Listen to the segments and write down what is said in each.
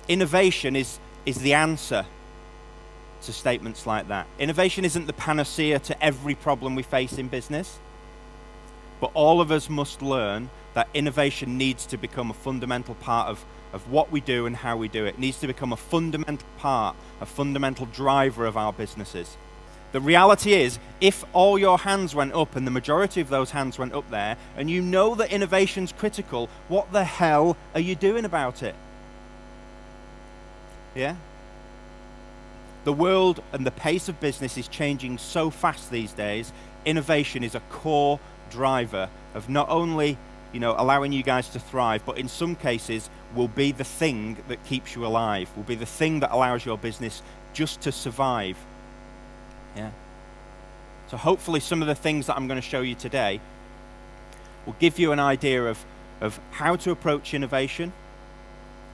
innovation is the answer to statements like that. Innovation isn't the panacea to every problem we face in business, but all of us must learn that innovation needs to become a fundamental part of what we do and how we do it. It needs to become a fundamental part, a fundamental driver of our businesses. The reality is, if all your hands went up and the majority of those hands went up there, and you know that innovation's critical, what the hell are you doing about it? Yeah? The world and the pace of business is changing so fast these days. Innovation is a core driver of not only, allowing you guys to thrive, but in some cases will be the thing that keeps you alive, will be the thing that allows your business just to survive. Yeah. So hopefully some of the things that I'm going to show you today will give you an idea of how to approach innovation,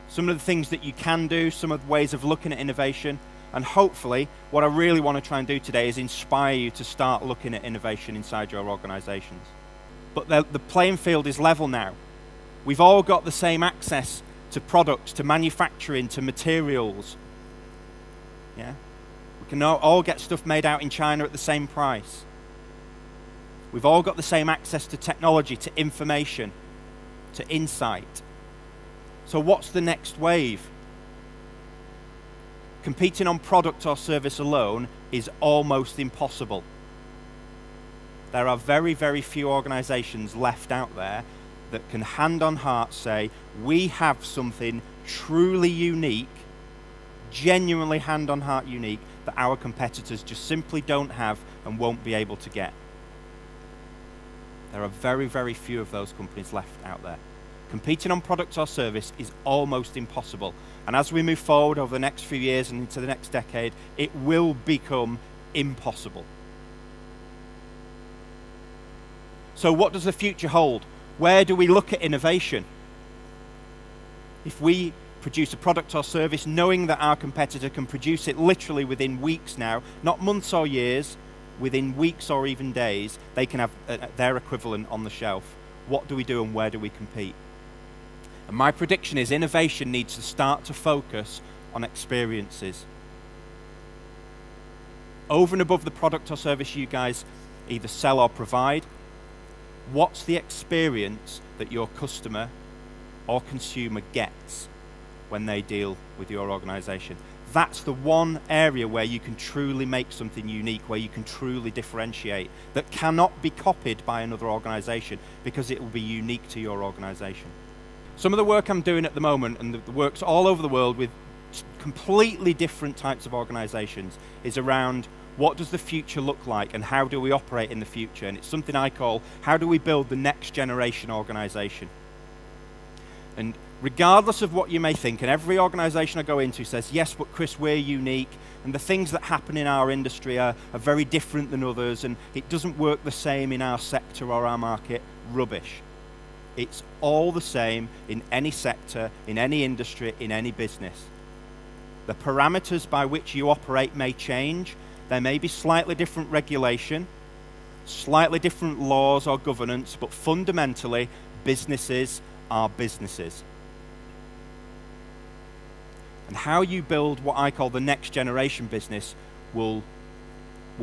some of the things that you can do, some of the ways of looking at innovation, and hopefully what I really want to try and do today is inspire you to start looking at innovation inside your organizations. But the playing field is level now. We've all got the same access to products, to manufacturing, to materials. Yeah? We can all get stuff made out in China at the same price. We've all got the same access to technology, to information, to insight. So what's the next wave? Competing on product or service alone is almost impossible. There are very, very few organizations left out there that can hand on heart say, we have something truly unique, genuinely hand on heart unique, that our competitors just simply don't have and won't be able to get. There are very, very few of those companies left out there. Competing on product or service is almost impossible. And as we move forward over the next few years and into the next decade, it will become impossible. So what does the future hold? Where do we look at innovation? If we produce a product or service knowing that our competitor can produce it literally within weeks now, not months or years, within weeks or even days, they can have their equivalent on the shelf. What do we do and where do we compete? And my prediction is innovation needs to start to focus on experiences. Over and above the product or service you guys either sell or provide, what's the experience that your customer or consumer gets when they deal with your organization? That's the one area where you can truly make something unique, where you can truly differentiate, that cannot be copied by another organization because it will be unique to your organization. Some of the work I'm doing at the moment, and the work's all over the world with completely different types of organizations, is around what does the future look like and how do we operate in the future? And it's something I call, how do we build the next generation organization? And regardless of what you may think, and every organization I go into says, yes, but Chris, we're unique, and the things that happen in our industry are very different than others, and it doesn't work the same in our sector or our market. Rubbish. It's all the same in any sector, in any industry, in any business. The parameters by which you operate may change. There may be slightly different regulation, slightly different laws or governance, but fundamentally, businesses are businesses. And how you build what I call the next generation business will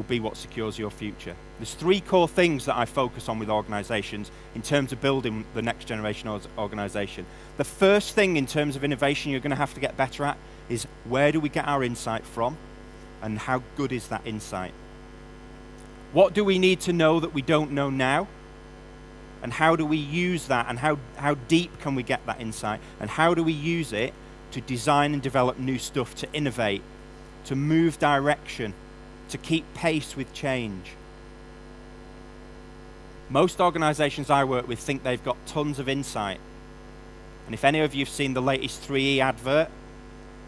be what secures your future. There's three core things that I focus on with organizations in terms of building the next generation organization. The first thing in terms of innovation you're going to have to get better at is, where do we get our insight from? And how good is that insight? What do we need to know that we don't know now? And how do we use that? And how deep can we get that insight? And how do we use it to design and develop new stuff, to innovate, to move direction, to keep pace with change? Most organizations I work with think they've got tons of insight. And if any of you have seen the latest 3E advert,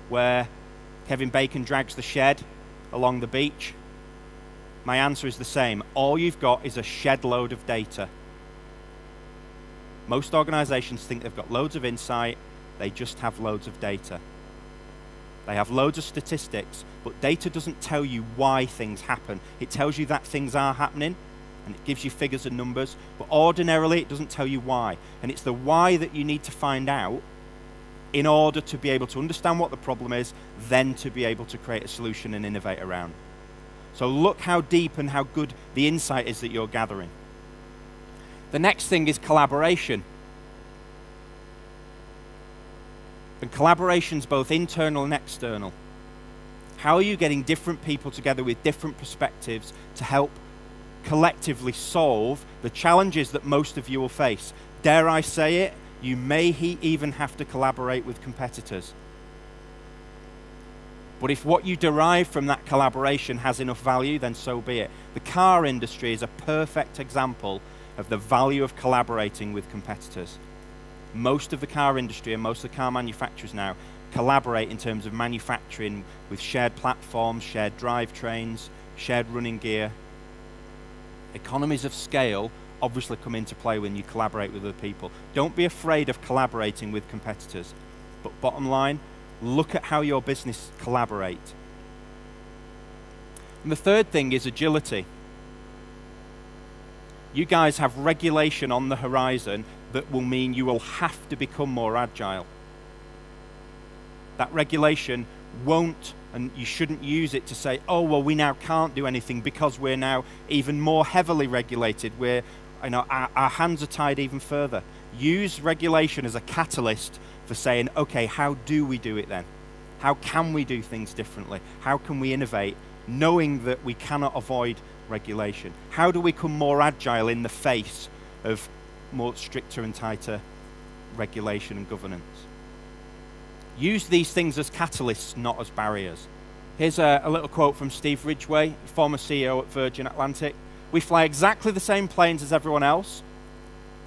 where Kevin Bacon drags the shed along the beach, my answer is the same. All you've got is a shed load of data. Most organizations think they've got loads of insight, they just have loads of data. They have loads of statistics, but data doesn't tell you why things happen. It tells you that things are happening, and it gives you figures and numbers, but ordinarily it doesn't tell you why. And it's the why that you need to find out in order to be able to understand what the problem is, then to be able to create a solution and innovate around. So look how deep and how good the insight is that you're gathering. The next thing is collaboration. And collaboration's both internal and external. How are you getting different people together with different perspectives to help collectively solve the challenges that most of you will face? Dare I say it, you may even have to collaborate with competitors. But if what you derive from that collaboration has enough value, then so be it. The car industry is a perfect example of the value of collaborating with competitors. Most of the car industry and most of the car manufacturers now collaborate in terms of manufacturing with shared platforms, shared drivetrains, shared running gear. Economies of scale obviously come into play when you collaborate with other people. Don't be afraid of collaborating with competitors. But bottom line, look at how your business collaborate. And the third thing is agility. You guys have regulation on the horizon that will mean you will have to become more agile. That regulation won't, and you shouldn't use it to say, oh, well, we now can't do anything because we're now even more heavily regulated. Our hands are tied even further. Use regulation as a catalyst for saying, okay, how do we do it then? How can we do things differently? How can we innovate, knowing that we cannot avoid regulation? How do we become more agile in the face of more stricter and tighter regulation and governance? Use these things as catalysts, not as barriers. Here's a little quote from Steve Ridgway, former CEO at Virgin Atlantic. We fly exactly the same planes as everyone else.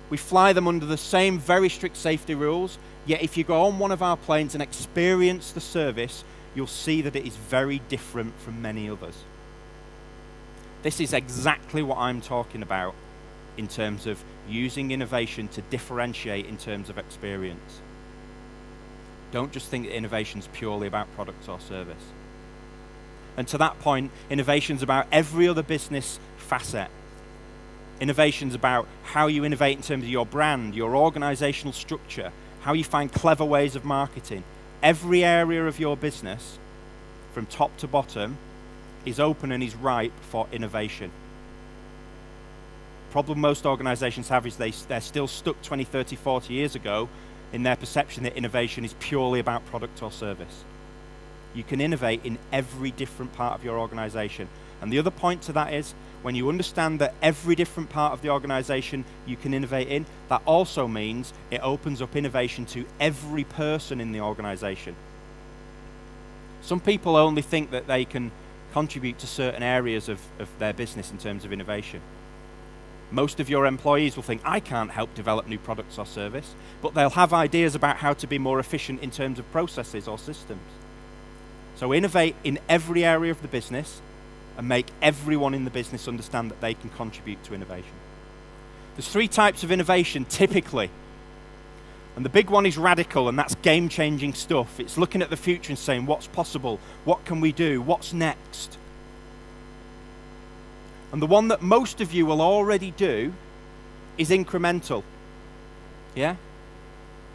We fly them under the same very strict safety rules, yet if you go on one of our planes and experience the service, you'll see that it is very different from many others. This is exactly what I'm talking about in terms of using innovation to differentiate in terms of experience. Don't just think that innovation's purely about product or service. And to that point, innovation's about every other business facet. Innovation's about how you innovate in terms of your brand, your organizational structure, how you find clever ways of marketing. Every area of your business, from top to bottom, is open and is ripe for innovation. The problem most organizations have is they're still stuck 20, 30, 40 years ago in their perception that innovation is purely about product or service. You can innovate in every different part of your organization. And the other point to that is, when you understand that every different part of the organization you can innovate in, that also means it opens up innovation to every person in the organization. Some people only think that they can contribute to certain areas of their business in terms of innovation. Most of your employees will think, I can't help develop new products or service, but they'll have ideas about how to be more efficient in terms of processes or systems. So innovate in every area of the business and make everyone in the business understand that they can contribute to innovation. There's 3 types of innovation typically. And the big one is radical, and that's game-changing stuff. It's looking at the future and saying, what's possible? What can we do? What's next? And the one that most of you will already do is incremental. Yeah?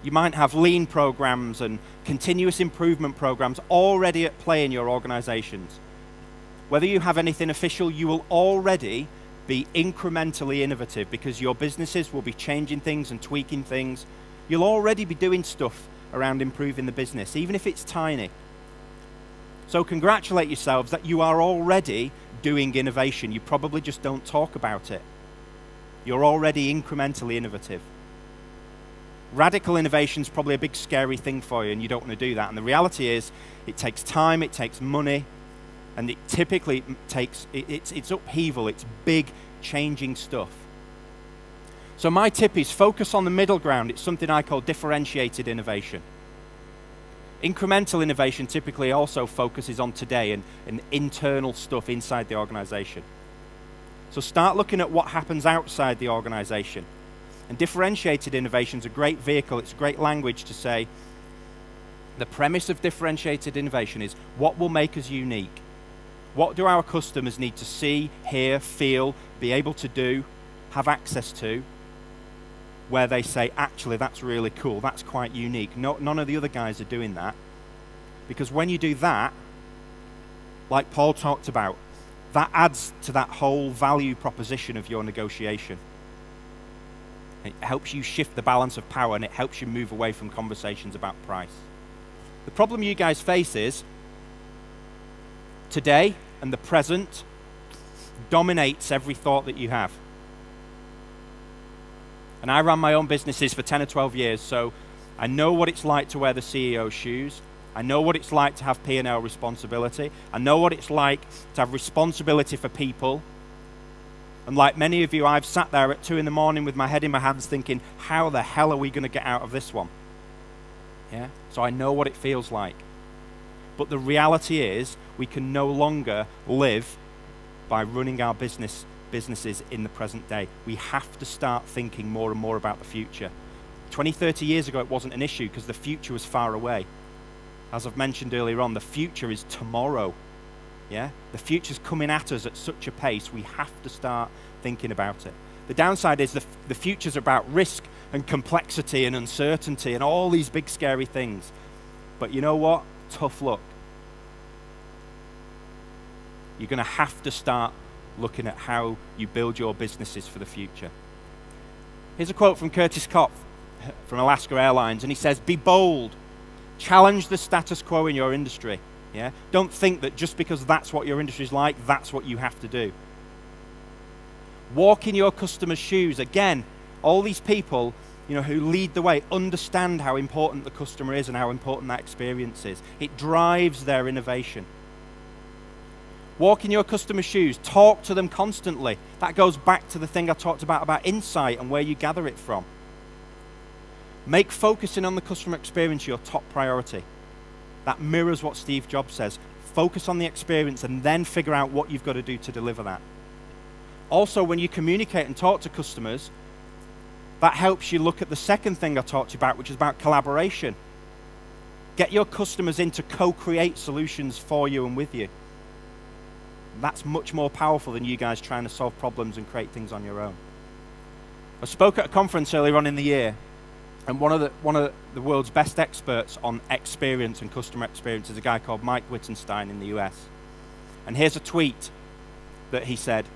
You might have lean programs and continuous improvement programs already at play in your organizations. Whether you have anything official, you will already be incrementally innovative because your businesses will be changing things and tweaking things. You'll already be doing stuff around improving the business, even if it's tiny. So congratulate yourselves that you are already doing innovation. You probably just don't talk about it. You're already incrementally innovative. Radical innovation is probably a big scary thing for you and you don't want to do that. And the reality is it takes time, it takes money, and it typically takes, it's upheaval, it's big changing stuff. So my tip is focus on the middle ground. It's something I call differentiated innovation. Incremental innovation typically also focuses on today and internal stuff inside the organization. So start looking at what happens outside the organization. And differentiated innovation is a great vehicle, it's a great language to say, the premise of differentiated innovation is what will make us unique? What do our customers need to see, hear, feel, be able to do, have access to? where they say, actually, that's really cool, that's quite unique. None of the other guys are doing that. Because when you do that, like Paul talked about, that adds to that whole value proposition of your negotiation. It helps you shift the balance of power, and it helps you move away from conversations about price. The problem you guys face is, today and the present dominates every thought that you have. And I ran my own businesses for 10 or 12 years, so I know what it's like to wear the CEO's shoes. I know what it's like to have P&L responsibility. I know what it's like to have responsibility for people. And like many of you, I've sat there at 2 in the morning with my head in my hands thinking, how the hell are we going to get out of this one? Yeah? So I know what it feels like. But the reality is, we can no longer live by running our businesses in the present day. We have to start thinking more and more about the future. 20, 30 years ago, it wasn't an issue because the future was far away. As I've mentioned earlier on, the future is tomorrow. Yeah? The future's coming at us at such a pace, we have to start thinking about it. The downside is the future's about risk and complexity and uncertainty and all these big scary things. But you know what? Tough luck. You're going to have to start looking at how you build your businesses for the future. Here's a quote from Curtis Kopp from Alaska Airlines, and he says, "Be bold. Challenge the status quo in your industry." Yeah? Don't think that just because that's what your industry is like, that's what you have to do. Walk in your customers' shoes. Again, all these people, who lead the way understand how important the customer is and how important that experience is. It drives their innovation. Walk in your customers' shoes. Talk to them constantly. That goes back to the thing I talked about insight and where you gather it from. Make focusing on the customer experience your top priority. That mirrors what Steve Jobs says. Focus on the experience and then figure out what you've got to do to deliver that. Also, when you communicate and talk to customers, that helps you look at the second thing I talked to you about, which is about collaboration. Get your customers in to co-create solutions for you and with you. That's much more powerful than you guys trying to solve problems and create things on your own. I spoke at a conference earlier on in the year, and one of the world's best experts on experience and customer experience is a guy called Mike Wittenstein in the US. And here's a tweet that he said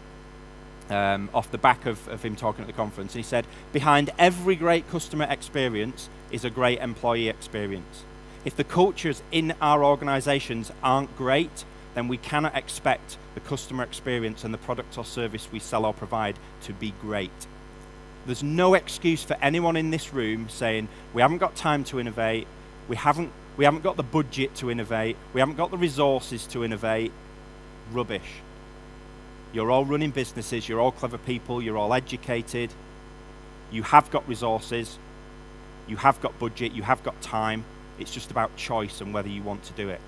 off the back of him talking at the conference. He said, "Behind every great customer experience is a great employee experience. If the cultures in our organizations aren't great, then we cannot expect the customer experience and the product or service we sell or provide to be great." There's no excuse for anyone in this room saying, we haven't got time to innovate, we haven't got the budget to innovate, we haven't got the resources to innovate. Rubbish. You're all running businesses, you're all clever people, you're all educated, you have got resources, you have got budget, you have got time. It's just about choice and whether you want to do it.